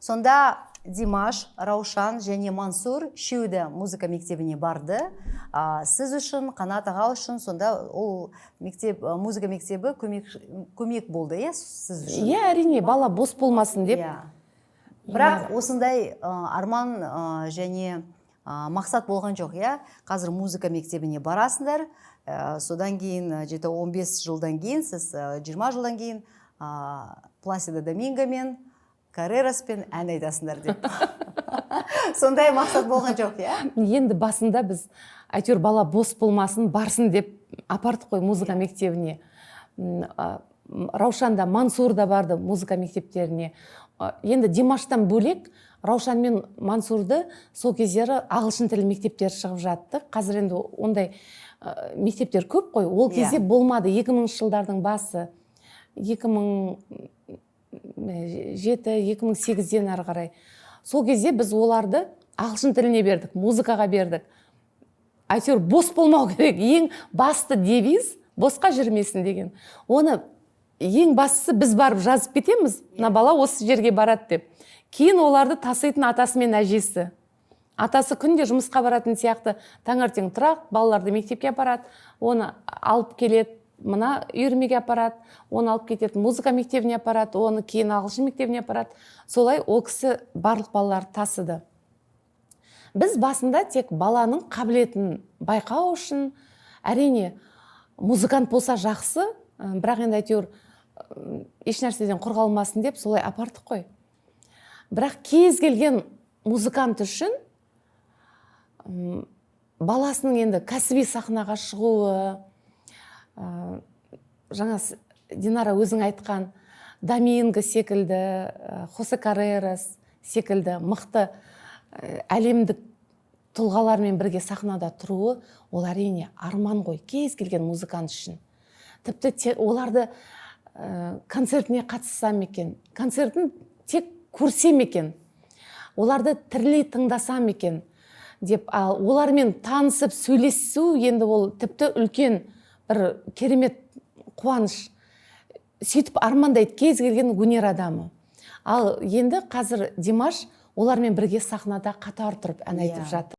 Сонда Димаш, Раушан және Мансур үшеуі музыка мектебіне барды. Сіз үшін, Қанат аға үшін сонда ол музыка мектебі көмек болды, сіз үшін? Әрине, бала бос болмасын деп. Бірақ осындай арман және мақсат болған жоқ, қазір музыка мектебіне барасыңдар, содан кейін 15 жылдан кейін, сіз 20 жылдан кейін Пласидо Домингомен, Каррераспен ән айтасыңдар деп. Сондай мақсат болған жоқ, Енді басында біз әйтеуір бала бос болмасын, барсын деп апардық қой музыка мектебіне. Раушанда, Мансур да барды музыка мектептеріне. Енді Димаштан бөлек Раушан мен Мансурды сол кездері ағылшын тілі мектептер шығып жатты. Қазір енді ондай мектептер көп қой. Ол кезде болмады. 2000 жылдардың басы. 2007-2008-ден ары қарай. Сол кезде біз оларды ағылшын тіліне бердік, музыкаға бердік. Әйтеуір бос болмау керек. Ең басты девиз босқа жүрмесін деген. Оны ең бастысы біз барып жазып кетеміз. Мына бала осы жерге барады деп. Кейін оларды таситын атасы мен әжесі. Атасы күнде жұмысқа баратын сияқты таңертең тұрақ, балаларды мектепке апарады, оны алып келеді, мына үйірмеге апарады, оны алып кетеді, музыка мектебіне апарады, оны кейін ағылшын мектебіне апарады. Солай ол кісі барлық балаларды тасыды. Біз басында тек баланың қабілетін байқау үшін, әрине, музыкант болса жақсы, бірақ енді әйтеуір ешнәрседен қорғалмасын деп солай апардық қой. Бірақ кез келген музыкант үшін баласының енді кәсіби сахнаға шығуы, жаңа Динара өзің айтқан Доминго секілді, Хосе Каррерас секілді мықты әлемдік тұлғалармен бірге сахнада тұруы, ол әрине арман ғой кез келген музыкант үшін. Тіпті оларды концертіне қатыссам екен, концертін тек көрсем екен, оларды тірілей тыңдасам екен деп, олармен танысып сөйлесу енді ол тіпті үлкен бір керемет қуаныш. Сөйтіп армандайды кез келген өнер адамы. Ал енді қазір Димаш олармен бірге сахнада қатар тұрып ән айтып жатыр.